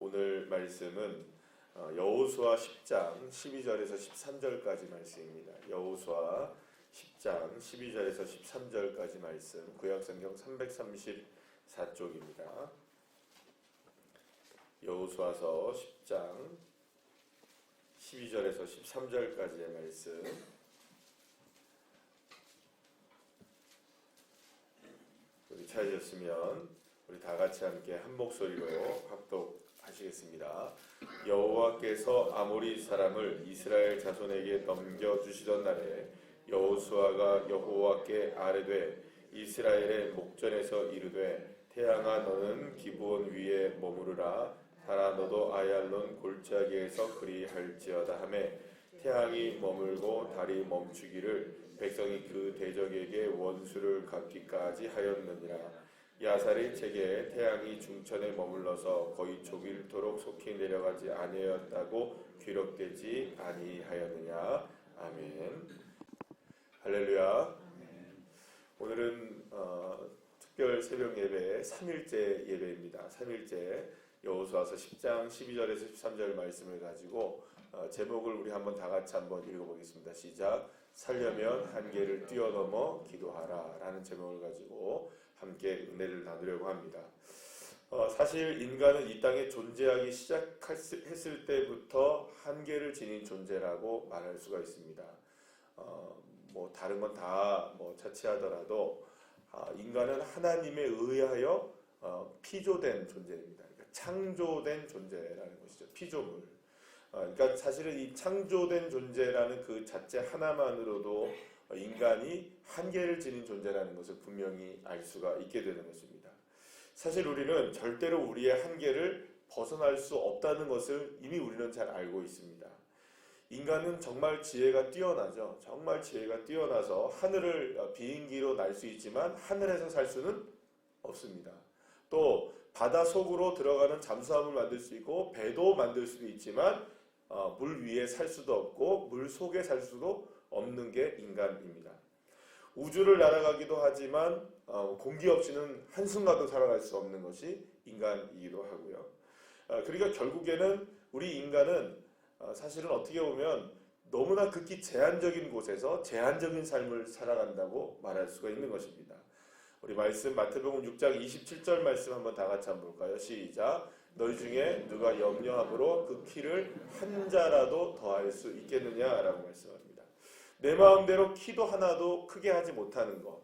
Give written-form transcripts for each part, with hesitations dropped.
오늘 말씀은 여호수아 10장 12절에서 13절까지 말씀입니다. 여호수아 10장 12절에서 13절까지 말씀, 구약성경 334쪽입니다. 여호수아서 10장 12절에서 13절까지의 말씀, 우리 찾으셨으면 우리 다 같이 함께 한 목소리로 합독하시겠습니다. 여호와께서 아모리 사람을 이스라엘 자손에게 넘겨주시던 날에 여호수아가 여호와께 아뢰되 이스라엘의 목전에서 이르되 태양아 너는 기브온 위에 머무르라. 달아 너도 아얄론 골짜기에서 그리할지어다 하매 태양이 머물고 달이 멈추기를 백성이 그 대적에게 원수를 갚기까지 하였느니라. 야살의 책에 태양이 중천에 머물러서 거의 조길토록 속히 내려가지 아니하였다고 기록되지 아니하였느냐. 아멘. 할렐루야. 오늘은 특별 새벽 예배 3일째 예배입니다. 3일째 여호수아서 10장 12절에서 13절 말씀을 가지고 제목을 우리 한번 다 같이 한번 읽어보겠습니다. 시작. 살려면 한계를 뛰어넘어 기도하라 라는 제목을 가지고 함께 은혜를 나누려고 합니다. 사실 인간은 이 땅에 존재하기 시작했을 때부터 한계를 지닌 존재라고 말할 수가 있습니다. 다른 건 다 차치하더라도 인간은 하나님에 의하여 피조된 존재입니다. 그러니까 창조된 존재라는 것이죠. 피조물. 그러니까 사실은 이 창조된 존재라는 그 자체 하나만으로도 인간이 한계를 지닌 존재라는 것을 분명히 알 수가 있게 되는 것입니다. 사실 우리는 절대로 우리의 한계를 벗어날 수 없다는 것을 이미 우리는 잘 알고 있습니다. 인간은 정말 지혜가 뛰어나죠. 정말 지혜가 뛰어나서 하늘을 비행기로 날 수 있지만 하늘에서 살 수는 없습니다. 또 바다 속으로 들어가는 잠수함을 만들 수 있고 배도 만들 수도 있지만 물 위에 살 수도 없고 물 속에 살 수도 없는 게 인간입니다. 우주를 날아가기도 하지만 공기 없이는 한순간도 살아갈 수 없는 것이 인간이기도 하고요. 그러니까 결국에는 우리 인간은 사실은 어떻게 보면 너무나 극히 제한적인 곳에서 제한적인 삶을 살아간다고 말할 수가 있는 것입니다. 우리 말씀 마태복음 6장 27절 말씀 한번 다 같이 한번 볼까요? 시작. 너희 중에 누가 염려함으로 그 키를 한 자라도 더할 수 있겠느냐라고 말씀합니다. 내 마음대로 키도 하나도 크게 하지 못하는 것,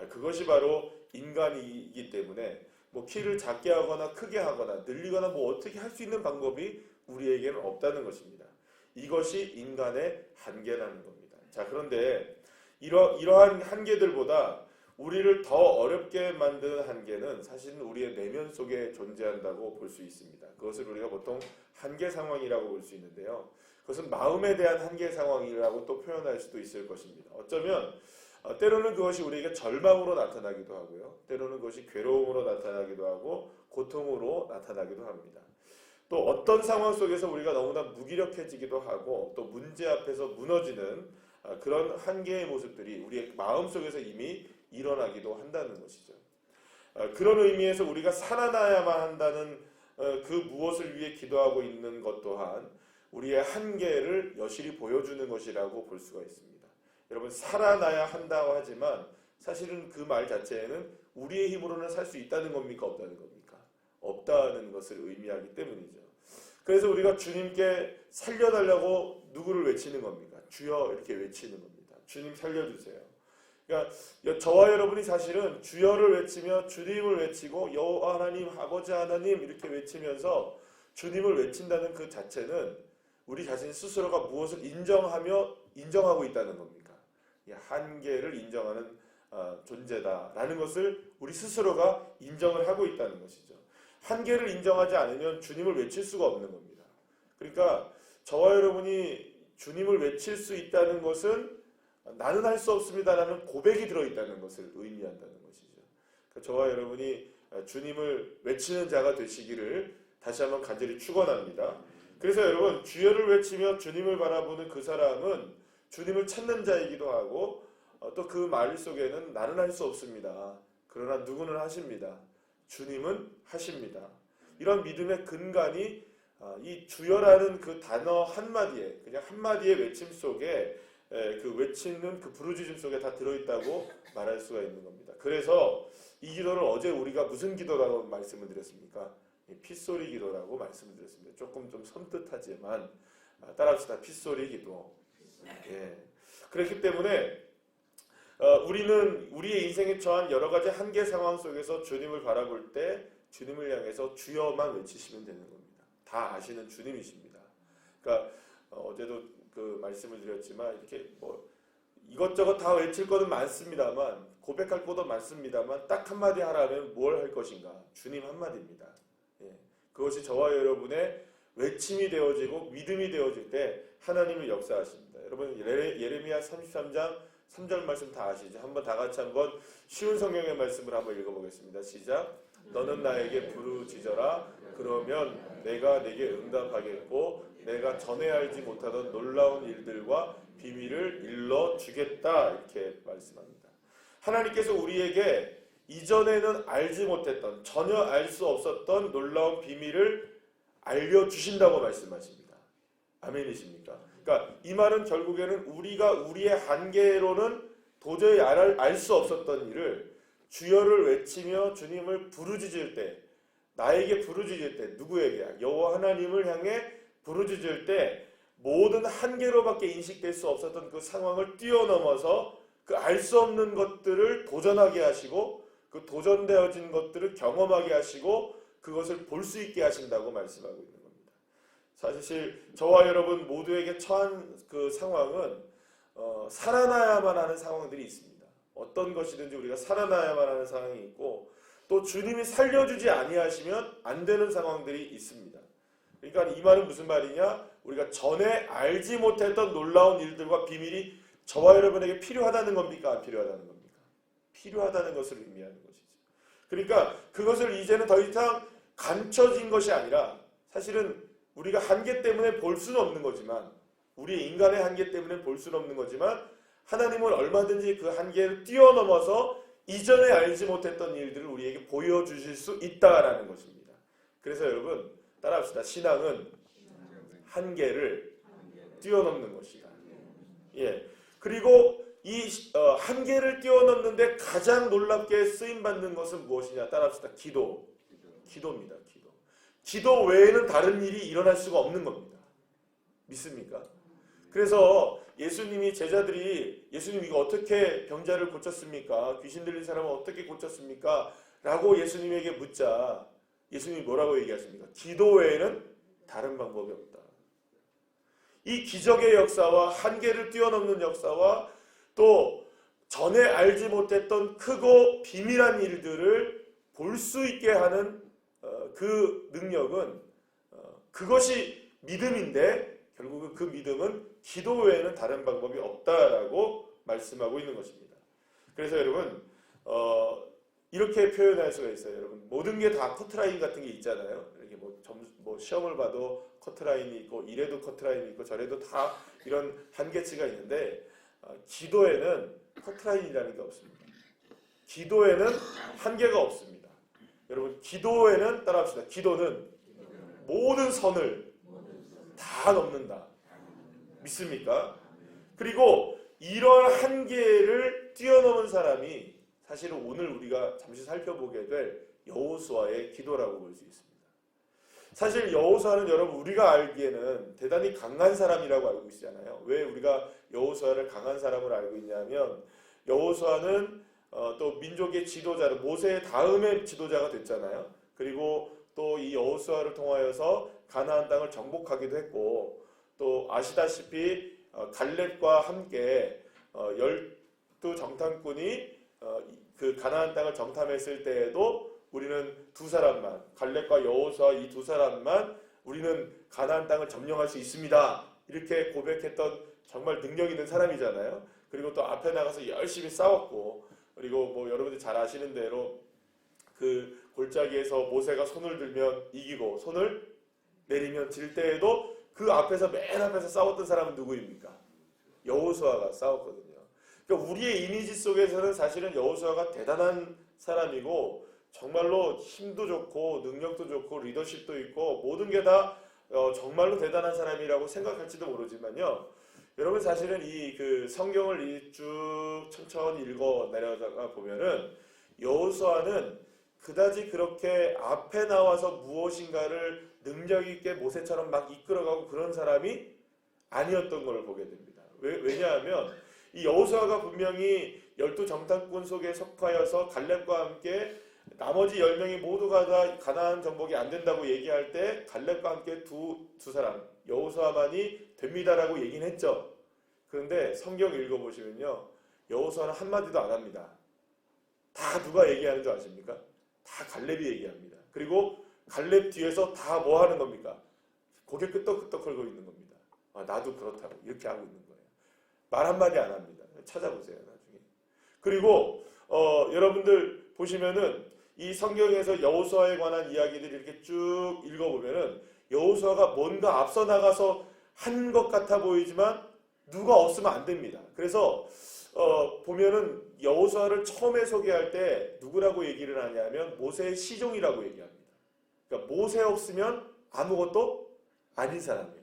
그것이 바로 인간이기 때문에 키를 작게 하거나 크게 하거나 늘리거나 어떻게 할 수 있는 방법이 우리에게는 없다는 것입니다. 이것이 인간의 한계라는 겁니다. 자, 그런데 이러한 한계들보다 우리를 더 어렵게 만드는 한계는 사실은 우리의 내면 속에 존재한다고 볼 수 있습니다. 그것을 우리가 보통 한계 상황이라고 볼 수 있는데요. 그것은 마음에 대한 한계 상황이라고 또 표현할 수도 있을 것입니다. 어쩌면 때로는 그것이 우리에게 절망으로 나타나기도 하고요. 때로는 그것이 괴로움으로 나타나기도 하고 고통으로 나타나기도 합니다. 또 어떤 상황 속에서 우리가 너무나 무기력해지기도 하고 또 문제 앞에서 무너지는 그런 한계의 모습들이 우리의 마음속에서 이미 일어나기도 한다는 것이죠. 그런 의미에서 우리가 살아나야만 한다는 그 무엇을 위해 기도하고 있는 것 또한 우리의 한계를 여실히 보여주는 것이라고 볼 수가 있습니다. 여러분, 살아나야 한다고 하지만 사실은 그 말 자체에는 우리의 힘으로는 살 수 있다는 겁니까? 없다는 겁니까? 없다는 것을 의미하기 때문이죠. 그래서 우리가 주님께 살려달라고 누구를 외치는 겁니까? 주여 이렇게 외치는 겁니다. 주님 살려주세요. 그러니까 저와 여러분이 사실은 주여를 외치며 주님을 외치고 여호와 하나님, 아버지 하나님 이렇게 외치면서 주님을 외친다는 그 자체는 우리 자신 스스로가 무엇을 인정하고 있다는 겁니까? 한계를 인정하는 존재다라는 것을 우리 스스로가 인정을 하고 있다는 것이죠. 한계를 인정하지 않으면 주님을 외칠 수가 없는 겁니다. 그러니까 저와 여러분이 주님을 외칠 수 있다는 것은 나는 할 수 없습니다라는 고백이 들어있다는 것을 의미한다는 것이죠. 그러니까 저와 여러분이 주님을 외치는 자가 되시기를 다시 한번 간절히 축원합니다. 그래서 여러분, 주여를 외치며 주님을 바라보는 그 사람은 주님을 찾는 자이기도 하고 또 그 말 속에는 나는 할 수 없습니다. 그러나 누구는 하십니다. 주님은 하십니다. 이런 믿음의 근간이 이 주여라는 그 단어 한마디에, 그냥 한마디의 외침 속에 그 외치는 그 부르짖음 속에 다 들어있다고 말할 수가 있는 겁니다. 그래서 이 기도를 어제 우리가 무슨 기도라고 말씀을 드렸습니까? 핏소리 기도라고 말씀을 드렸습니다. 조금 좀 섬뜩하지만 따라합시다. 핏소리 기도. 예. 그렇기 때문에 우리는 우리의 인생에 처한 여러 가지 한계 상황 속에서 주님을 바라볼 때 주님을 향해서 주여만 외치시면 되는 겁니다. 다 아시는 주님이십니다. 그러니까 어제도 그 말씀을 드렸지만 이렇게 뭐 이것저것 다 외칠 것은 많습니다만, 고백할 것도 많습니다만, 딱 한마디 하라면 뭘 할 것인가? 주님 한마디입니다. 예. 그것이 저와 여러분의 외침이 되어지고 믿음이 되어질 때 하나님을 역사하십니다. 여러분 예레미야 33장 3절 말씀 다 아시죠? 한번 다 같이 한번 쉬운 성경의 말씀을 한번 읽어보겠습니다. 시작. 너는 나에게 부르짖어라. 그러면 내가 내게 응답하겠고 내가 전에 알지 못하던 놀라운 일들과 비밀을 일러주겠다. 이렇게 말씀합니다. 하나님께서 우리에게 이전에는 알지 못했던, 전혀 알 수 없었던 놀라운 비밀을 알려주신다고 말씀하십니다. 아멘이십니까? 그러니까 이 말은 결국에는 우리가 우리의 한계로는 도저히 알 수 없었던 일을 주여를 외치며 주님을 부르짖을 때, 나에게 부르짖을 때, 누구에게? 여호와 하나님을 향해 부르짖을 때 모든 한계로밖에 인식될 수 없었던 그 상황을 뛰어넘어서 그 알 수 없는 것들을 도전하게 하시고 그 도전되어진 것들을 경험하게 하시고 그것을 볼 수 있게 하신다고 말씀하고 있는 겁니다. 사실 저와 여러분 모두에게 처한 그 상황은 살아나야만 하는 상황들이 있습니다. 어떤 것이든지 우리가 살아나야만 하는 상황이 있고 또 주님이 살려주지 아니하시면 안 되는 상황들이 있습니다. 그러니까 이 말은 무슨 말이냐? 우리가 전에 알지 못했던 놀라운 일들과 비밀이 저와 여러분에게 필요하다는 겁니까? 안 필요하다는 겁니까? 필요하다는 것을 의미하는 것이죠. 그러니까 그것을 이제는 더 이상 감춰진 것이 아니라 사실은 우리가 한계 때문에 볼 수는 없는 거지만, 우리의 인간의 한계 때문에 볼 수는 없는 거지만 하나님은 얼마든지 그 한계를 뛰어넘어서 이전에 알지 못했던 일들을 우리에게 보여주실 수 있다라는 것입니다. 그래서 여러분 따라합시다. 신앙은 한계를 뛰어넘는 것이다. 예. 그리고 이 한계를 뛰어넘는데 가장 놀랍게 쓰임받는 것은 무엇이냐? 따라합시다. 기도입니다. 기도 외에는 다른 일이 일어날 수가 없는 겁니다. 믿습니까? 그래서 예수님이 제자들이 예수님 이거 어떻게 병자를 고쳤습니까? 귀신 들린 사람은 어떻게 고쳤습니까? 라고 예수님에게 묻자 예수님이 뭐라고 얘기하십니까? 기도 외에는 다른 방법이 없다. 이 기적의 역사와 한계를 뛰어넘는 역사와 또 전에 알지 못했던 크고 비밀한 일들을 볼 수 있게 하는 그 능력은 그것이 믿음인데 결국은 그 믿음은 기도 외에는 다른 방법이 없다라고 말씀하고 있는 것입니다. 그래서 여러분 이렇게 표현할 수가 있어요. 여러분 모든 게 다 커트라인 같은 게 있잖아요. 이렇게 뭐 시험을 봐도 커트라인이 있고 이래도 커트라인이 있고 저래도 다 이런 한계치가 있는데 기도에는 커트라인이라는 게 없습니다. 기도에는 한계가 없습니다. 여러분 기도에는 따라합시다. 기도는 모든 선을 다 넘는다. 믿습니까? 그리고 이런 한계를 뛰어넘은 사람이 사실은 오늘 우리가 잠시 살펴보게 될 여호수아의 기도라고 볼 수 있습니다. 사실 여호수아는 여러분 우리가 알기에는 대단히 강한 사람이라고 알고 있잖아요. 왜 우리가 여호수아를 강한 사람으로 알고 있냐면 여호수아는 또 민족의 지도자로 모세 다음의 지도자가 됐잖아요. 그리고 또 이 여호수아를 통하여서 가나안 땅을 정복하기도 했고 또 아시다시피 갈렙과 함께 12정탐꾼이 그 가나안 땅을 정탐했을 때에도 우리는 두 사람만, 갈렙과 여호수아 이 두 사람만 우리는 가나안 땅을 점령할 수 있습니다. 이렇게 고백했던 정말 능력 있는 사람이잖아요. 그리고 또 앞에 나가서 열심히 싸웠고, 그리고 뭐 여러분들 잘 아시는 대로 그 골짜기에서 모세가 손을 들면 이기고 손을 내리면 질 때에도 그 앞에서 맨 앞에서 싸웠던 사람은 누구입니까? 여호수아가 싸웠거든요. 그러니까 우리의 이미지 속에서는 사실은 여호수아가 대단한 사람이고 정말로 힘도 좋고 능력도 좋고 리더십도 있고 모든 게 다 정말로 대단한 사람이라고 생각할지도 모르지만요. 여러분 사실은 이 그 성경을 쭉 천천히 읽어 내려다가 보면은 여호수아는 그다지 그렇게 앞에 나와서 무엇인가를 능력 있게 모세처럼 막 이끌어가고 그런 사람이 아니었던 걸 보게 됩니다. 왜냐하면 이 여호수아가 분명히 12정탐꾼 속에 속하여서 갈렙과 함께 나머지 10명이 모두가 다 가나안 정복이 안 된다고 얘기할 때 갈렙과 함께 두 사람 여호수아만이 됩니다라고 얘기는 했죠. 그런데 성경 읽어보시면요. 여호수아는 한마디도 안 합니다. 다 누가 얘기하는 줄 아십니까? 다 갈렙이 얘기합니다. 그리고 갈렙 뒤에서 다 뭐 하는 겁니까? 고개 끄덕끄덕 걸고 있는 겁니다. 아, 나도 그렇다고 이렇게 하고 있는 거예요. 말 한마디 안 합니다. 찾아보세요 나중에. 그리고 여러분들 보시면은 이 성경에서 여호수아에 관한 이야기들을 이렇게 쭉 읽어보면은 여호수아가 뭔가 앞서 나가서 한 것 같아 보이지만 누가 없으면 안 됩니다. 그래서 보면은 여호수아를 처음에 소개할 때 누구라고 얘기를 하냐면 모세의 시종이라고 얘기합니다. 그러니까 모세 없으면 아무것도 아닌 사람이에요.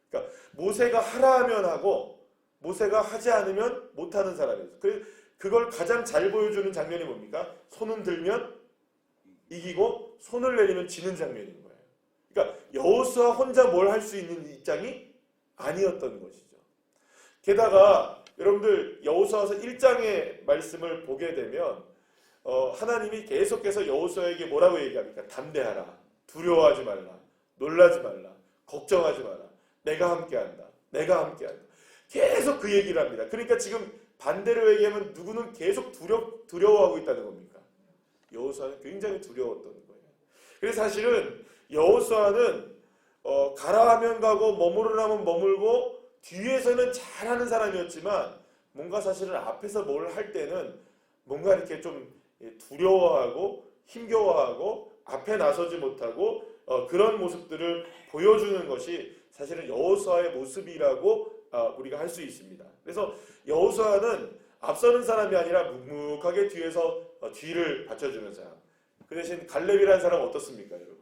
그러니까 모세가 하라 하면 하고 모세가 하지 않으면 못하는 사람이에요. 그걸 가장 잘 보여주는 장면이 뭡니까? 손은 들면 이기고 손을 내리면 지는 장면인 거예요. 그러니까 여호수아 혼자 뭘 할 수 있는 입장이 아니었던 것이죠. 게다가 여러분들 여호수아서 1장의 말씀을 보게 되면 하나님이 계속해서 여호수아에게 뭐라고 얘기합니까? 담대하라, 두려워하지 말라, 놀라지 말라, 걱정하지 마라, 내가 함께한다, 내가 함께한다. 계속 그 얘기를 합니다. 그러니까 지금 반대로 얘기하면 누구는 계속 두려워하고 있다는 겁니까? 여호수아는 굉장히 두려웠던 거예요. 그래서 사실은 여호수아는 가라 하면 가고 머무르라면 머물고 뒤에서는 잘하는 사람이었지만 뭔가 사실은 앞에서 뭘 할 때는 뭔가 이렇게 좀 두려워하고 힘겨워하고 앞에 나서지 못하고 그런 모습들을 보여주는 것이 사실은 여호수아의 모습이라고 우리가 할 수 있습니다. 그래서 여호수아는 앞서는 사람이 아니라 묵묵하게 뒤에서 뒤를 받쳐주는 사람. 그 대신 갈렙이라는 사람은 어떻습니까, 여러분?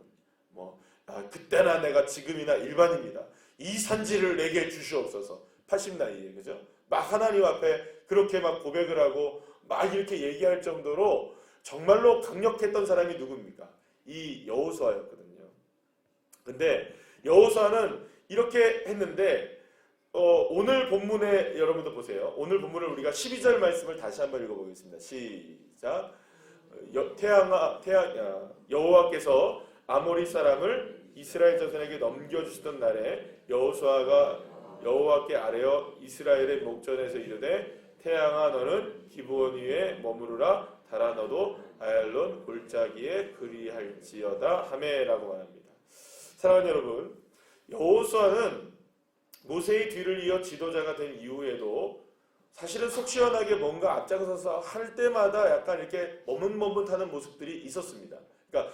그때나 내가 지금이나 일반입니다. 이 산지를 내게 주시옵소서. 80 나이에, 그죠? 막 하나님 앞에 그렇게 막 고백을 하고 막 이렇게 얘기할 정도로 정말로 강력했던 사람이 누굽니까? 이 여호수아였거든요. 근데 여호수아는 이렇게 했는데 오늘 본문에 여러분도 보세요. 오늘 본문을 우리가 12절 말씀을 다시 한번 읽어보겠습니다. 시작. 여호와께서 아모리 사람을 이스라엘 자손에게 넘겨주시던 날에 여호수아가 여호와께 아뢰어 이스라엘의 목전에서 이르되 태양아 너는 기브온 위에 머무르라 달아 너도 아얄론 골짜기에 그리할지어다 하매라고 말합니다. 사랑하는 여러분, 여호수아는 모세의 뒤를 이어 지도자가 된 이후에도 사실은 속 시원하게 뭔가 앞장서서 할 때마다 약간 이렇게 머뭇머뭇하는 모습들이 있었습니다. 그러니까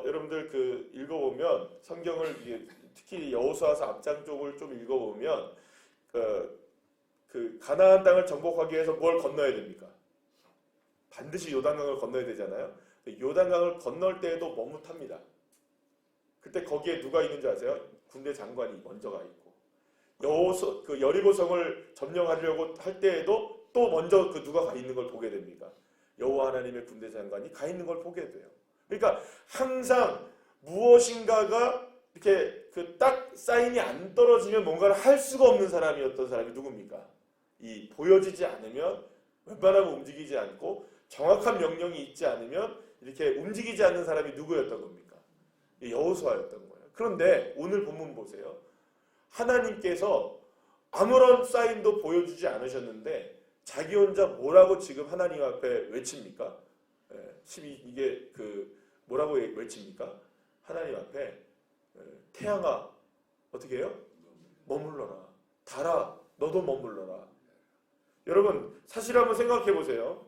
여러분들 그 읽어보면 성경을 특히 여호수아서 앞장 쪽을 좀 읽어보면 그 가나안 땅을 정복하기 위해서 뭘 건너야 됩니까? 반드시 요단강을 건너야 되잖아요. 요단강을 건널 때에도 머뭇합니다. 그때 거기에 누가 있는 줄 아세요? 군대 장관이 먼저 가 있고 그 여리고성을 점령하려고 할 때에도 또 먼저 그 누가 가 있는 걸 보게 됩니다. 여호와 하나님의 군대 장관이 가 있는 걸 보게 돼요. 그러니까 항상 무엇인가가 이렇게 그 딱 사인이 안 떨어지면 뭔가를 할 수가 없는 사람이었던 사람이 누굽니까? 이 보여지지 않으면 웬만하면 움직이지 않고 정확한 명령이 있지 않으면 이렇게 움직이지 않는 사람이 누구였던 겁니까? 여호수아였던 거예요. 그런데 오늘 본문 보세요. 하나님께서 아무런 사인도 보여주지 않으셨는데 자기 혼자 뭐라고 지금 하나님 앞에 외칩니까? 이게 뭐라고 외칩니까? 하나님 앞에 태양아 어떻게 해요? 머물러라. 달아 너도 머물러라. 여러분 사실 한번 생각해 보세요.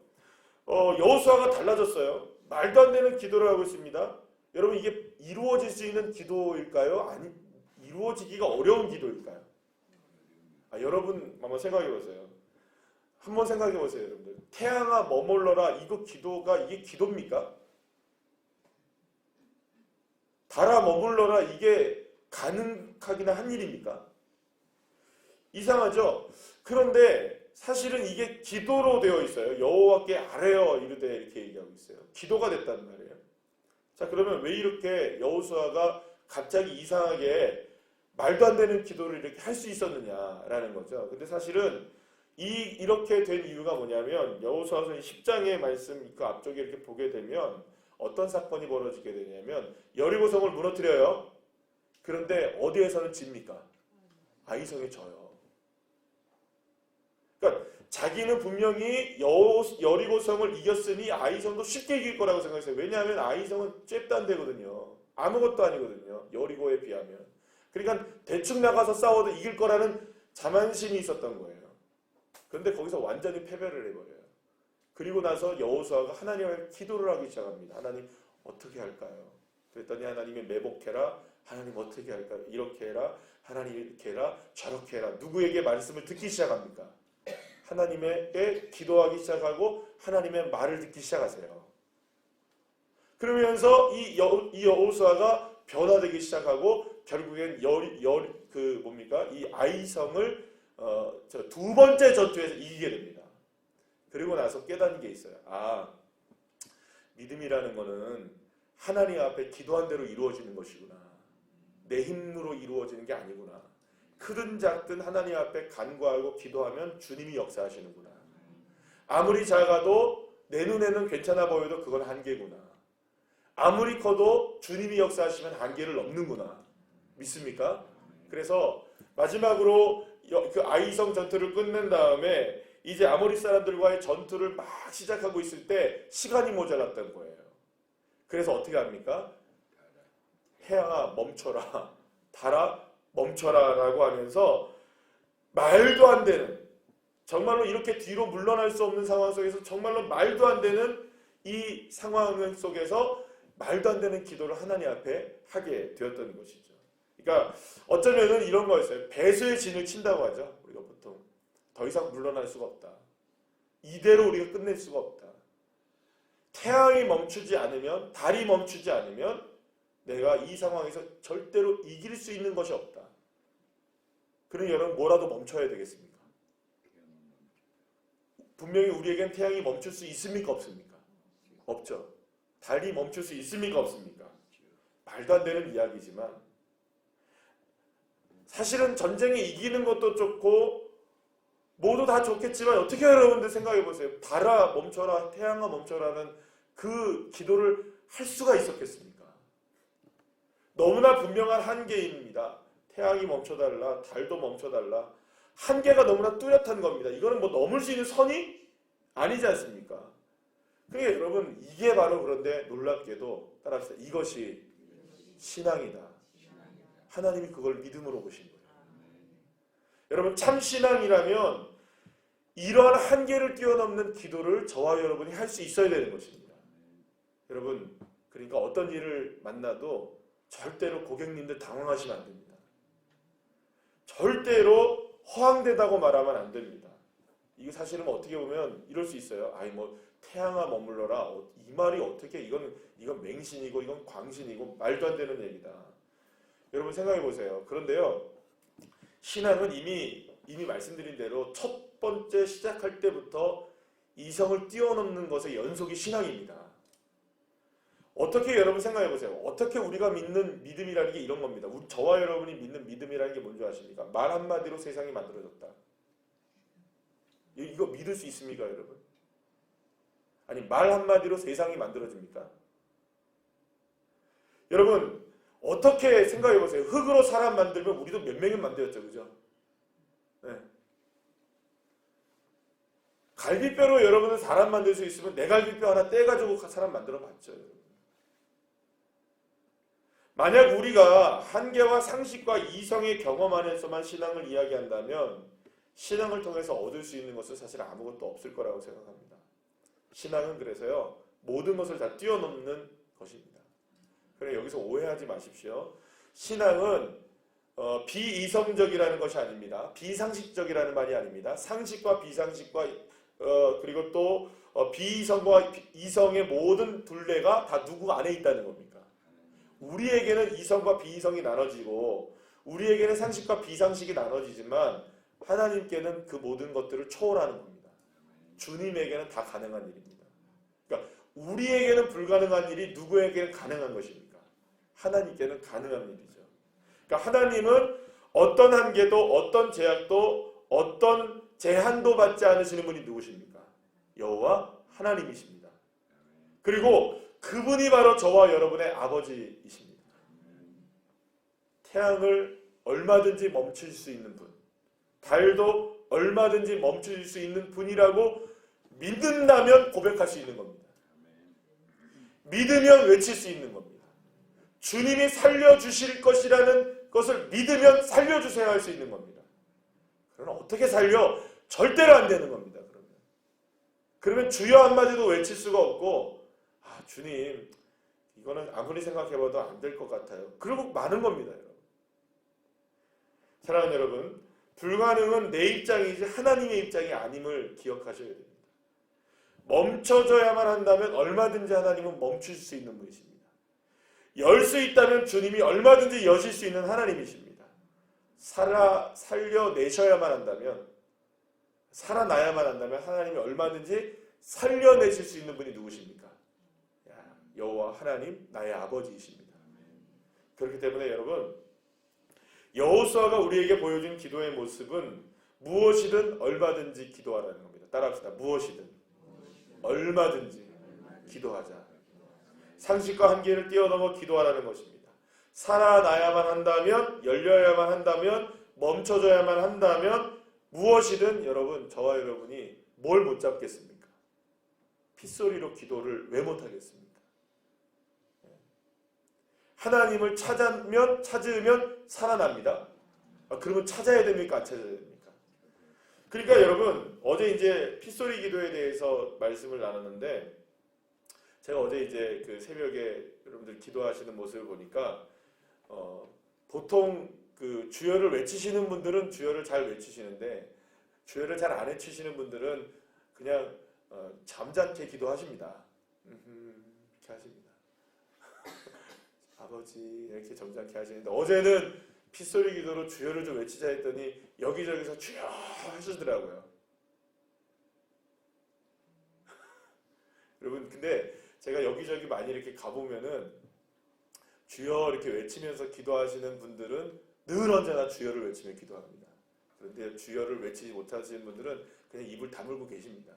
여호수아가 달라졌어요. 말도 안 되는 기도를 하고 있습니다. 여러분 이게 이루어질 수 있는 기도일까요? 아니 이루어지기가 어려운 기도일까요? 여러분 한번 생각해 보세요. 한번 생각해 보세요, 여러분들. 태양아 머물러라 이거 기도가 이게 기도입니까? 달아 머물러라 이게 가능하기나 한 일입니까? 이상하죠? 그런데 사실은 이게 기도로 되어 있어요. 여호와께 아뢰어 이르되 이렇게 얘기하고 있어요. 기도가 됐단 말이에요. 자, 그러면 왜 이렇게 여호수아가 갑자기 이상하게 말도 안 되는 기도를 이렇게 할 수 있었느냐라는 거죠. 근데 사실은 이렇게 된 이유가 뭐냐면 여호수아서 10장의 말씀 그 앞쪽에 이렇게 보게 되면 어떤 사건이 벌어지게 되냐면 여리고성을 무너뜨려요. 그런데 어디에서는 집니까? 아이성에 져요. 그러니까 자기는 분명히 여리고성을 이겼으니 아이성도 쉽게 이길 거라고 생각했어요. 왜냐하면 아이성은 쬐딴데거든요. 아무것도 아니거든요. 여리고에 비하면. 그러니까 대충 나가서 싸워도 이길 거라는 자만심이 있었던 거예요. 그런데 거기서 완전히 패배를 해버려요. 그리고 나서 여호수아가 하나님을 기도를 하기 시작합니다. 하나님 어떻게 할까요? 그랬더니 하나님이 매복해라. 하나님 어떻게 할까요? 이렇게 해라. 하나님 이렇게 해라. 저렇게 해라. 누구에게 말씀을 듣기 시작합니까? 하나님에게 기도하기 시작하고 하나님의 말을 듣기 시작하세요. 그러면서 이 여호수아가 변화되기 시작하고 결국엔 이 아이성을 두 번째 전투에서 이기게 됩니다. 그리고 나서 깨닫는 게 있어요. 믿음이라는 거는 하나님 앞에 기도한 대로 이루어지는 것이구나. 내 힘으로 이루어지는 게 아니구나. 크든 작든 하나님 앞에 간구하고 기도하면 주님이 역사하시는구나. 아무리 작아도 내 눈에는 괜찮아 보여도 그건 한계구나. 아무리 커도 주님이 역사하시면 한계를 넘는구나. 믿습니까? 그래서 마지막으로 그 아이성 전투를 끝낸 다음에 이제 아모리 사람들과의 전투를 막 시작하고 있을 때 시간이 모자랐던 거예요. 그래서 어떻게 합니까? 해양아 멈춰라. 달아 멈춰라 라고 하면서 말도 안 되는, 정말로 이렇게 뒤로 물러날 수 없는 상황 속에서 정말로 말도 안 되는 이 상황 속에서 말도 안 되는 기도를 하나님 앞에 하게 되었던 것이죠. 그러니까 어쩌면은 이런 거였어요. 배수의 진을 친다고 하죠. 우리가 보통 더 이상 물러날 수가 없다. 이대로 우리가 끝낼 수가 없다. 태양이 멈추지 않으면, 달이 멈추지 않으면 내가 이 상황에서 절대로 이길 수 있는 것이 없다. 그러니 여러분 뭐라도 멈춰야 되겠습니까? 분명히 우리에겐 태양이 멈출 수 있습니까? 없습니까? 없죠. 달이 멈출 수 있습니까? 없습니까? 말도 안 되는 이야기지만 사실은 전쟁에 이기는 것도 좋고 모두 다 좋겠지만 어떻게 여러분들 생각해 보세요. 달아 멈춰라, 태양아 멈춰라는 그 기도를 할 수가 있었겠습니까? 너무나 분명한 한계입니다. 태양이 멈춰달라, 달도 멈춰달라. 한계가 너무나 뚜렷한 겁니다. 이거는 뭐 넘을 수 있는 선이 아니지 않습니까? 그러니까 여러분 이게 바로 그런데 놀랍게도 따라합시다. 이것이 신앙이다. 하나님이 그걸 믿음으로 보신 거예요. 여러분 참 신앙이라면 이러한 한계를 뛰어넘는 기도를 저와 여러분이 할 수 있어야 되는 것입니다. 여러분 그러니까 어떤 일을 만나도 절대로 고객님들 당황하시면 안 됩니다. 절대로 허황되다고 말하면 안 됩니다. 이게 사실은 어떻게 보면 이럴 수 있어요. 태양아 머물러라. 이 말이 어떻게 이건 맹신이고 이건 광신이고 말도 안 되는 얘기다. 여러분 생각해 보세요. 그런데요. 신앙은 이미 말씀드린 대로 첫 번째 시작할 때부터 이성을 뛰어넘는 것의 연속이 신앙입니다. 어떻게 여러분 생각해 보세요. 어떻게 우리가 믿는 믿음이라는 게 이런 겁니다. 저와 여러분이 믿는 믿음이라는 게 뭔지 아십니까? 말 한마디로 세상이 만들어졌다. 이거 믿을 수 있습니까, 여러분? 아니 말 한마디로 세상이 만들어집니까? 여러분 어떻게 생각해 보세요. 흙으로 사람 만들면 우리도 몇 명은 만들었죠, 그죠? 네. 갈비뼈로 여러분은 사람 만들 수 있으면 내 갈비뼈 하나 떼가지고 사람 만들어 봤죠, 여러분. 만약 우리가 한계와 상식과 이성의 경험 안에서만 신앙을 이야기한다면 신앙을 통해서 얻을 수 있는 것은 사실 아무것도 없을 거라고 생각합니다. 신앙은 그래서요 모든 것을 다 뛰어넘는 것입니다. 그래 여기서 오해하지 마십시오. 신앙은 비이성적이라는 것이 아닙니다. 비상식적이라는 말이 아닙니다. 상식과 비상식과 그리고 또 비이성과 이성의 모든 둘레가 다 누구 안에 있다는 겁니까? 우리에게는 이성과 비이성이 나눠지고 우리에게는 상식과 비상식이 나눠지지만 하나님께는 그 모든 것들을 초월하는 겁니다. 주님에게는 다 가능한 일입니다. 그러니까 우리에게는 불가능한 일이 누구에게는 가능한 것입니까? 하나님께는 가능한 일이죠. 그러니까 하나님은 어떤 한계도 어떤 제약도 어떤 제한도 받지 않으시는 분이 누구십니까? 여호와 하나님이십니다. 그리고 그분이 바로 저와 여러분의 아버지이십니다. 태양을 얼마든지 멈출 수 있는 분, 달도 얼마든지 멈출 수 있는 분이라고 믿는다면 고백할 수 있는 겁니다. 믿으면 외칠 수 있는 겁니다. 주님이 살려주실 것이라는 것을 믿으면 살려주세요 할 수 있는 겁니다. 그러나 어떻게 살려? 절대로 안 되는 겁니다. 그러면 주여 한마디도 외칠 수가 없고 주님 이거는 아무리 생각해봐도 안 될 것 같아요. 그러고 마는 겁니다. 여러분. 사랑하는 여러분, 불가능은 내 입장이지 하나님의 입장이 아님을 기억하셔야 됩니다. 멈춰줘야만 한다면 얼마든지 하나님은 멈출 수 있는 분이십니다. 열 수 있다면 주님이 얼마든지 여실 수 있는 하나님이십니다. 살려내셔야만 한다면, 살아나야만 한다면 하나님이 얼마든지 살려내실 수 있는 분이 누구십니까? 여호와 하나님, 나의 아버지이십니다. 그렇기 때문에 여러분, 여호수아가 우리에게 보여준 기도의 모습은 무엇이든 얼마든지 기도하라는 겁니다. 따라합시다. 무엇이든 얼마든지 기도하자. 상식과 한계를 뛰어넘어 기도하라는 것입니다. 살아나야만 한다면, 열려야만 한다면, 멈춰져야만 한다면 무엇이든 여러분, 저와 여러분이 뭘 못 잡겠습니까? 핏소리로 기도를 왜 못하겠습니까? 하나님을 찾으면 살아납니다. 그러면 찾아야 됩니까? 안 찾아야 됩니까? 그러니까 여러분, 어제 이제 핏소리 기도에 대해서 말씀을 나눴는데, 제가 어제 이제 그 새벽에 여러분들 기도하시는 모습을 보니까 보통 그 주여를 외치시는 분들은 주여를 잘 외치시는데, 주여를 잘 안 외치시는 분들은 그냥 잠잠케 기도하십니다. 이렇게 하십니다. 아버지 이렇게 점잖게 하시는데, 어제는 핏소리 기도로 주여를 좀 외치자 했더니 여기저기서 주여 하시더라고요. 여러분, 근데 제가 여기저기 많이 이렇게 가보면은 주여 이렇게 외치면서 기도하시는 분들은 늘 언제나 주여를 외치며 기도합니다. 그런데 주여를 외치지 못하시는 분들은 그냥 입을 다물고 계십니다.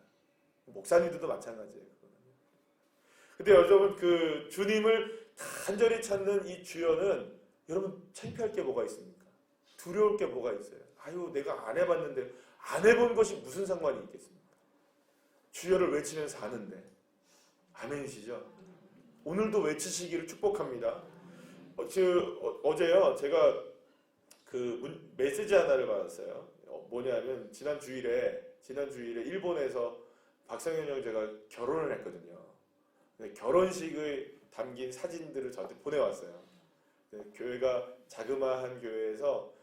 목사님들도 마찬가지예요. 근데 여러분, 그 주님을 간절히 찾는 이 주여는 여러분 창피할 게 뭐가 있습니까? 두려울 게 뭐가 있어요? 아유, 내가 안 해봤는데, 안 해본 것이 무슨 상관이 있겠습니까? 주여를 외치면서 아는데. 아멘이시죠? 오늘도 외치시기를 축복합니다. 어제요, 제가 그 메시지 하나를 받았어요. 뭐냐면 지난 주일에 일본에서 박상현 형제가 결혼을 했거든요. 결혼식을 담긴 사진들을 저한테 보내왔어요. 교회가 자그마한 교회에서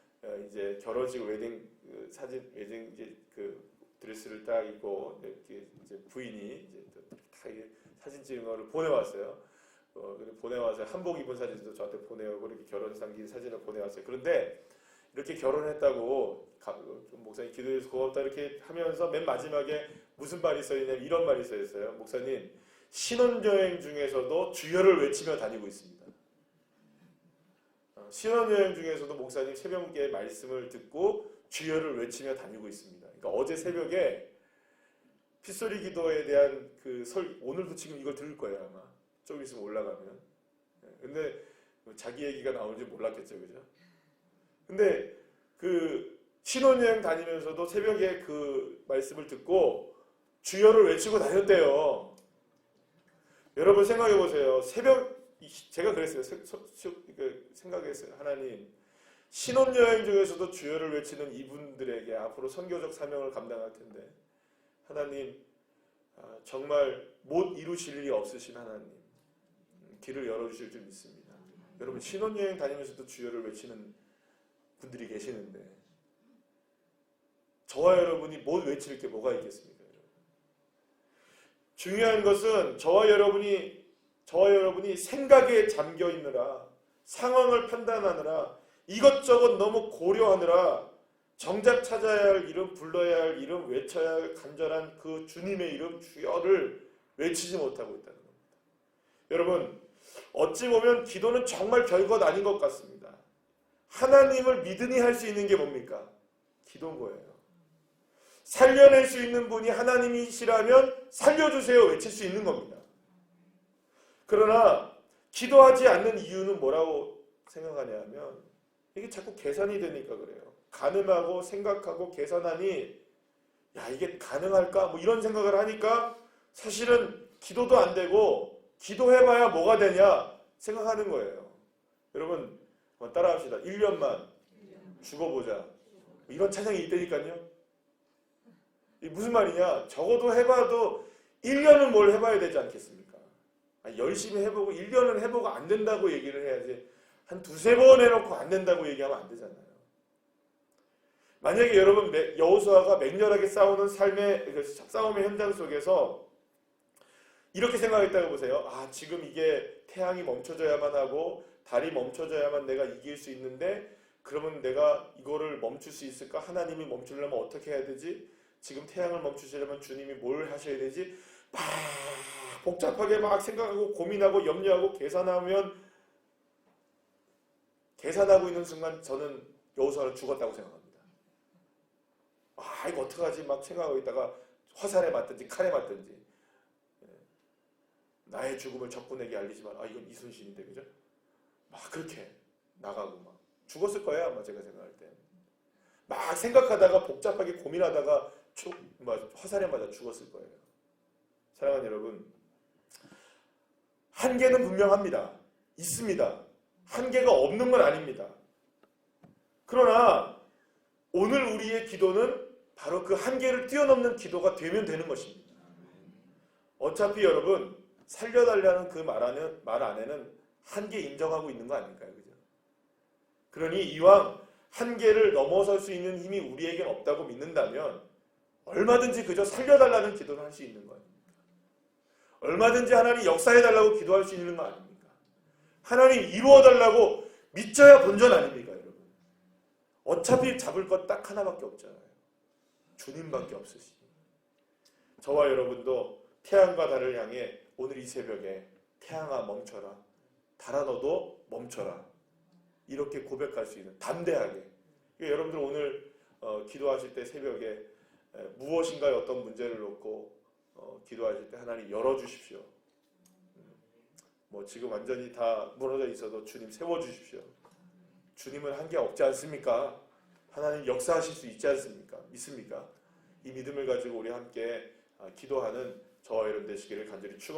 이제 결혼식 웨딩 사진, 웨딩 이제 그 드레스를 딱 입고 이제 부인이 이제 다 사진 찍은 거를 보내왔어요. 보내와서 한복 입은 사진도 저한테 보내오고 이렇게 결혼 상기 사진을 보내왔어요. 그런데 이렇게 결혼했다고 목사님 기도해서 고맙다 이렇게 하면서 맨 마지막에 무슨 말이 써있냐면 이런 말이 써있어요. 목사님, 신혼여행 중에서도 주여를 외치며 다니고 있습니다. 신혼여행 중에서도 목사님 새벽에 말씀을 듣고 주여를 외치며 다니고 있습니다. 그러니까 어제 새벽에 핏소리 기도에 대한 오늘도 지금 이걸 들을 거예요, 아마. 좀 있으면 올라가면. 근데 자기 얘기가 나오는지 몰랐겠죠, 그죠? 근데 그 신혼여행 다니면서도 새벽에 그 말씀을 듣고 주여를 외치고 다녔대요. 여러분 생각해 보세요. 제가 그랬어요. 생각했어요. 하나님, 신혼여행 중에서도 주여를 외치는 이분들에게 앞으로 선교적 사명을 감당할 텐데, 하나님, 정말 못 이루실 일이 없으신 하나님, 길을 열어주실 줄 믿습니다. 여러분, 신혼여행 다니면서도 주여를 외치는 분들이 계시는데, 저와 여러분이 못 외칠 게 뭐가 있겠습니까? 중요한 것은 저와 여러분이 생각에 잠겨 있느라 상황을 판단하느라 이것저것 너무 고려하느라 정작 찾아야 할 이름, 불러야 할 이름, 외쳐야 할 간절한 그 주님의 이름 주여를 외치지 못하고 있다는 겁니다. 여러분, 어찌 보면 기도는 정말 별것 아닌 것 같습니다. 하나님을 믿으니 할 수 있는 게 뭡니까? 기도인 거예요. 살려낼 수 있는 분이 하나님이시라면 살려주세요 외칠 수 있는 겁니다. 그러나 기도하지 않는 이유는 뭐라고 생각하냐면 이게 자꾸 계산이 되니까 그래요. 가늠하고 생각하고 계산하니 야 이게 가능할까? 뭐 이런 생각을 하니까 사실은 기도도 안 되고 기도해봐야 뭐가 되냐 생각하는 거예요. 여러분 한번 따라합시다. 1년만 죽어보자. 이런 찬양이 있다니까요. 이게 무슨 말이냐? 적어도 해봐도 1년은 뭘 해봐야 되지 않겠습니까? 열심히 해보고 1년은 해보고 안 된다고 얘기를 해야지 한 두세 번 해놓고 안 된다고 얘기하면 안 되잖아요. 만약에 여러분 여호수아가 맹렬하게 싸우는 싸움의 현장 속에서 이렇게 생각했다고 보세요. 아 지금 이게 태양이 멈춰져야만 하고 달이 멈춰져야만 내가 이길 수 있는데 그러면 내가 이거를 멈출 수 있을까? 하나님이 멈추려면 어떻게 해야 되지? 지금 태양을 멈추시려면 주님이 뭘 하셔야 되지? 막 복잡하게 막 생각하고 고민하고 염려하고 계산하고 있는 순간 저는 여호수아는 죽었다고 생각합니다. 아 이거 어떡하지? 막 생각하고 있다가 화살에 맞든지 칼에 맞든지 나의 죽음을 적군에게 알리지 마라. 아 이건 이순신인데 그죠? 막 그렇게 나가고 막 죽었을 거예요 아마 제가 생각할 때. 막 생각하다가 복잡하게 고민하다가 화살에 맞아 죽었을 거예요. 사랑하는 여러분, 한계는 분명합니다. 있습니다. 한계가 없는 건 아닙니다. 그러나 오늘 우리의 기도는 바로 그 한계를 뛰어넘는 기도가 되면 되는 것입니다. 어차피 여러분 살려달라는 그 말 안에는 한계 인정하고 있는 거 아닐까요? 그죠? 그러니 이왕 한계를 넘어설 수 있는 힘이 우리에겐 없다고 믿는다면 얼마든지 그저 살려달라는 기도를 할 수 있는 거 아닙니까? 얼마든지 하나님 역사해달라고 기도할 수 있는 거 아닙니까? 하나님 이루어달라고 믿져야 본전 아닙니까 여러분? 어차피 잡을 것 딱 하나밖에 없잖아요. 주님밖에 없으시니 저와 여러분도 태양과 달을 향해 오늘 이 새벽에 태양아 멈춰라, 달아 너도 멈춰라 이렇게 고백할 수 있는 담대하게. 여러분들 오늘 기도하실 때 새벽에 무엇인가의 어떤 문제를 놓고 기도하실 때 하나님 열어주십시오. 뭐 지금 완전히 다 무너져 있어도 주님 세워주십시오. 주님은 한계 없지 않습니까? 하나님 역사하실 수 있지 않습니까? 믿습니까? 이 믿음을 가지고 우리 함께 기도하는 저와 여러분 되시기를 간절히 축원합니다.